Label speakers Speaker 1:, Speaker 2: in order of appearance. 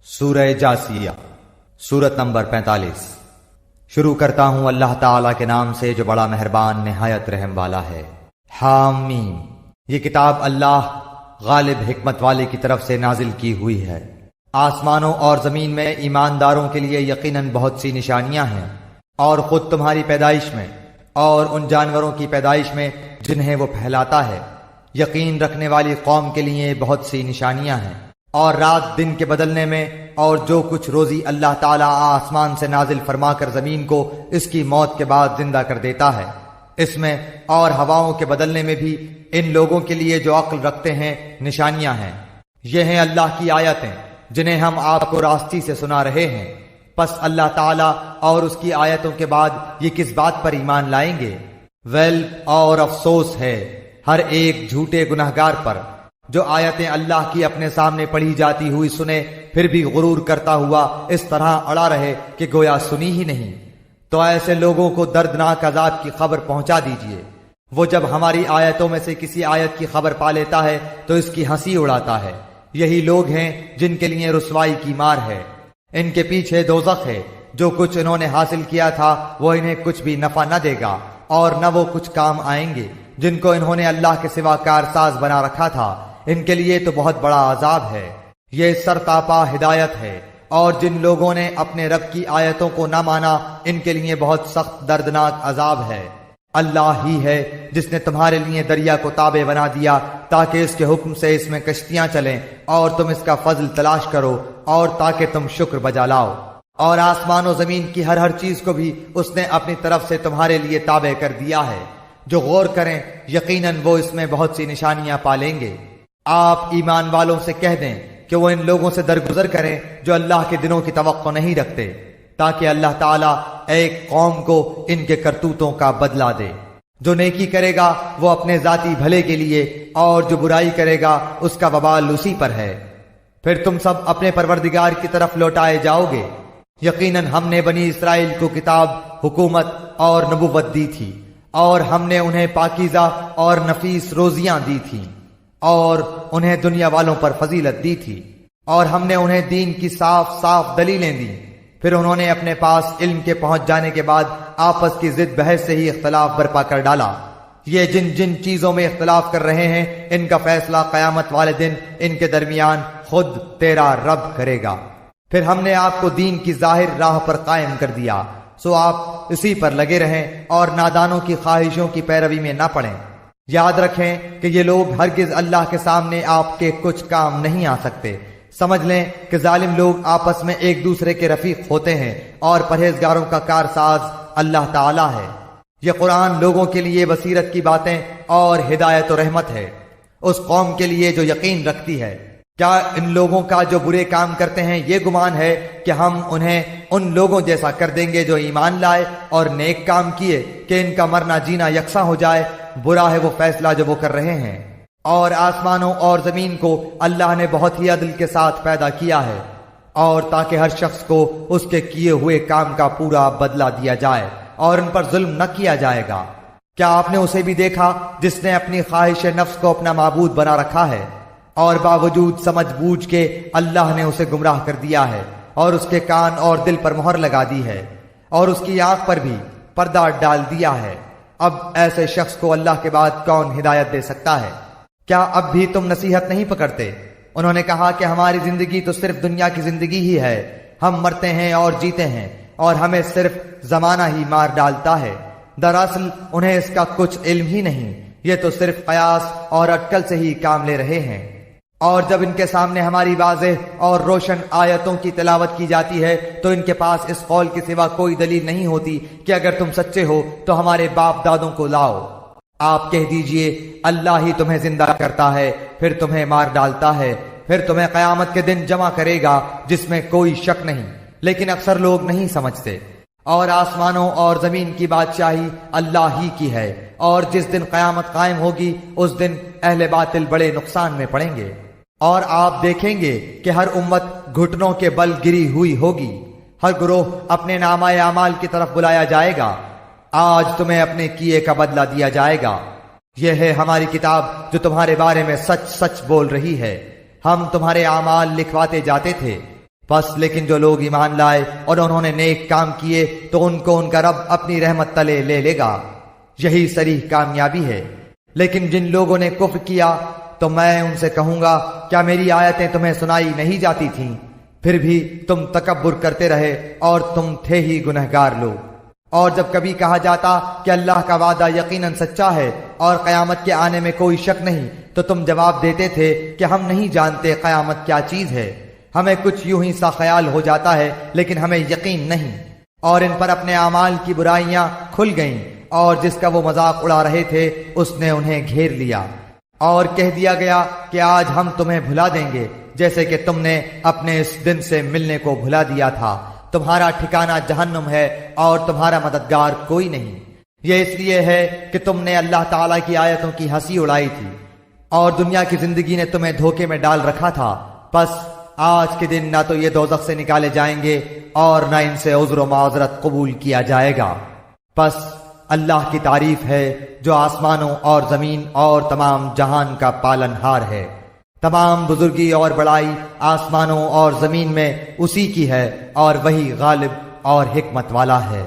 Speaker 1: سورہ جاسیہ سورت نمبر 45۔ شروع کرتا ہوں اللہ تعالیٰ کے نام سے جو بڑا مہربان نہایت رحم والا ہے۔ حامیم، یہ کتاب اللہ غالب حکمت والے کی طرف سے نازل کی ہوئی ہے۔ آسمانوں اور زمین میں ایمانداروں کے لیے یقیناً بہت سی نشانیاں ہیں، اور خود تمہاری پیدائش میں اور ان جانوروں کی پیدائش میں جنہیں وہ پھیلاتا ہے یقین رکھنے والی قوم کے لیے بہت سی نشانیاں ہیں۔ اور رات دن کے بدلنے میں اور جو کچھ روزی اللہ تعالیٰ آسمان سے نازل فرما کر زمین کو اس کی موت کے بعد زندہ کر دیتا ہے، اس میں اور ہواؤں کے بدلنے میں بھی ان لوگوں کے لیے جو عقل رکھتے ہیں نشانیاں ہیں۔ یہ ہیں اللہ کی آیتیں جنہیں ہم آپ کو راستی سے سنا رہے ہیں۔ پس اللہ تعالیٰ اور اس کی آیتوں کے بعد یہ کس بات پر ایمان لائیں گے؟ ویل اور افسوس ہے ہر ایک جھوٹے گنہگار پر جو آیتیں اللہ کی اپنے سامنے پڑھی جاتی ہوئی سنے پھر بھی غرور کرتا ہوا اس طرح اڑا رہے کہ گویا سنی ہی نہیں۔ تو ایسے لوگوں کو دردناک عذاب کی خبر پہنچا دیجئے۔ وہ جب ہماری آیتوں میں سے کسی آیت کی خبر پا لیتا ہے تو اس کی ہنسی اڑاتا ہے۔ یہی لوگ ہیں جن کے لیے رسوائی کی مار ہے۔ ان کے پیچھے دوزخ ہے۔ جو کچھ انہوں نے حاصل کیا تھا وہ انہیں کچھ بھی نفع نہ دے گا اور نہ وہ کچھ کام آئیں گے۔ جن کو انہوں نے اللہ کے سوا کارساز بنا رکھا تھا ان کے لیے تو بہت بڑا عذاب ہے۔ یہ سرتاپا ہدایت ہے، اور جن لوگوں نے اپنے رب کی آیتوں کو نہ مانا ان کے لیے بہت سخت دردناک عذاب ہے۔ اللہ ہی ہے جس نے تمہارے لیے دریا کو تابع بنا دیا تاکہ اس کے حکم سے اس میں کشتیاں چلیں اور تم اس کا فضل تلاش کرو اور تاکہ تم شکر بجا لاؤ۔ اور آسمان و زمین کی ہر چیز کو بھی اس نے اپنی طرف سے تمہارے لیے تابع کر دیا ہے۔ جو غور کریں یقیناً وہ اس میں بہت سی نشانیاں پالیں گے۔ آپ ایمان والوں سے کہہ دیں کہ وہ ان لوگوں سے درگزر کریں جو اللہ کے دنوں کی توقع نہیں رکھتے، تاکہ اللہ تعالیٰ ایک قوم کو ان کے کرتوتوں کا بدلہ دے۔ جو نیکی کرے گا وہ اپنے ذاتی بھلے کے لیے، اور جو برائی کرے گا اس کا وبال اسی پر ہے۔ پھر تم سب اپنے پروردگار کی طرف لوٹائے جاؤ گے۔ یقیناً ہم نے بنی اسرائیل کو کتاب، حکومت اور نبوت دی تھی، اور ہم نے انہیں پاکیزہ اور نفیس روزیاں دی تھیں، اور انہیں دنیا والوں پر فضیلت دی تھی، اور ہم نے انہیں دین کی صاف صاف دلیلیں دیں۔ پھر انہوں نے اپنے پاس علم کے پہنچ جانے کے بعد آپس کی ضد بحث سے ہی اختلاف برپا کر ڈالا۔ یہ جن جن چیزوں میں اختلاف کر رہے ہیں ان کا فیصلہ قیامت والے دن ان کے درمیان خود تیرا رب کرے گا۔ پھر ہم نے آپ کو دین کی ظاہر راہ پر قائم کر دیا، سو آپ اسی پر لگے رہیں اور نادانوں کی خواہشوں کی پیروی میں نہ پڑیں۔ یاد رکھیں کہ یہ لوگ ہرگز اللہ کے سامنے آپ کے کچھ کام نہیں آ سکتے۔ سمجھ لیں کہ ظالم لوگ آپس میں ایک دوسرے کے رفیق ہوتے ہیں، اور پرہیزگاروں کا کارساز اللہ تعالیٰ ہے۔ یہ قرآن لوگوں کے لیے بصیرت کی باتیں اور ہدایت و رحمت ہے اس قوم کے لیے جو یقین رکھتی ہے۔ کیا ان لوگوں کا جو برے کام کرتے ہیں یہ گمان ہے کہ ہم انہیں ان لوگوں جیسا کر دیں گے جو ایمان لائے اور نیک کام کیے کہ ان کا مرنا جینا یکساں ہو جائے؟ برا ہے وہ فیصلہ جو وہ کر رہے ہیں۔ اور آسمانوں اور زمین کو اللہ نے بہت ہی عدل کے ساتھ پیدا کیا ہے، اور تاکہ ہر شخص کو اس کے کیے ہوئے کام کا پورا بدلہ دیا جائے اور ان پر ظلم نہ کیا جائے گا۔ کیا آپ نے اسے بھی دیکھا جس نے اپنی خواہش نفس کو اپنا معبود بنا رکھا ہے، اور باوجود سمجھ بوجھ کے اللہ نے اسے گمراہ کر دیا ہے، اور اس کے کان اور دل پر مہر لگا دی ہے، اور اس کی آنکھ پر بھی پردہ ڈال دیا ہے۔ اب ایسے شخص کو اللہ کے بعد کون ہدایت دے سکتا ہے؟ کیا اب بھی تم نصیحت نہیں پکڑتے؟ انہوں نے کہا کہ ہماری زندگی تو صرف دنیا کی زندگی ہی ہے، ہم مرتے ہیں اور جیتے ہیں، اور ہمیں صرف زمانہ ہی مار ڈالتا ہے۔ دراصل انہیں اس کا کچھ علم ہی نہیں، یہ تو صرف قیاس اور اٹکل سے ہی کام لے رہے ہیں۔ اور جب ان کے سامنے ہماری واضح اور روشن آیتوں کی تلاوت کی جاتی ہے تو ان کے پاس اس قول کے سوا کوئی دلیل نہیں ہوتی کہ اگر تم سچے ہو تو ہمارے باپ دادوں کو لاؤ۔ آپ کہہ دیجئے اللہ ہی تمہیں زندہ کرتا ہے، پھر تمہیں مار ڈالتا ہے، پھر تمہیں قیامت کے دن جمع کرے گا جس میں کوئی شک نہیں، لیکن اکثر لوگ نہیں سمجھتے۔ اور آسمانوں اور زمین کی بادشاہی اللہ ہی کی ہے، اور جس دن قیامت قائم ہوگی اس دن اہل باطل بڑے نقصان میں پڑیں گے۔ اور آپ دیکھیں گے کہ ہر امت گھٹنوں کے بل گری ہوئی ہوگی، ہر گروہ اپنے نامہ اعمال کی طرف بلایا جائے گا۔ آج تمہیں اپنے کیے کا بدلہ دیا جائے گا۔ یہ ہے ہماری کتاب جو تمہارے بارے میں سچ سچ بول رہی ہے۔ ہم تمہارے اعمال لکھواتے جاتے تھے، بس لیکن جو لوگ ایمان لائے اور انہوں نے نیک کام کیے تو ان کو ان کا رب اپنی رحمت تلے لے لے گا، یہی صریح کامیابی ہے۔ لیکن جن لوگوں نے کفر کیا تو میں ان سے کہوں گا کیا میری آیتیں تمہیں سنائی نہیں جاتی تھیں؟ پھر بھی تم تکبر کرتے رہے اور تم تھے ہی گنہگار لوگ۔ اور جب کبھی کہا جاتا کہ اللہ کا وعدہ یقیناً سچا ہے اور قیامت کے آنے میں کوئی شک نہیں، تو تم جواب دیتے تھے کہ ہم نہیں جانتے قیامت کیا چیز ہے، ہمیں کچھ یوں ہی سا خیال ہو جاتا ہے لیکن ہمیں یقین نہیں۔ اور ان پر اپنے اعمال کی برائیاں کھل گئیں، اور جس کا وہ مذاق اڑا رہے تھے اس نے انہیں گھیر لیا، اور کہہ دیا گیا کہ آج ہم تمہیں بھلا دیں گے جیسے کہ تم نے اپنے اس دن سے ملنے کو بھلا دیا تھا، تمہارا ٹھکانہ جہنم ہے اور تمہارا مددگار کوئی نہیں۔ یہ اس لیے ہے کہ تم نے اللہ تعالیٰ کی آیتوں کی ہنسی اڑائی تھی اور دنیا کی زندگی نے تمہیں دھوکے میں ڈال رکھا تھا، پس آج کے دن نہ تو یہ دوزخ سے نکالے جائیں گے اور نہ ان سے عذر و معذرت قبول کیا جائے گا۔ پس اللہ کی تعریف ہے جو آسمانوں اور زمین اور تمام جہان کا پالن ہار ہے۔ تمام بزرگی اور بڑائی آسمانوں اور زمین میں اسی کی ہے اور وہی غالب اور حکمت والا ہے۔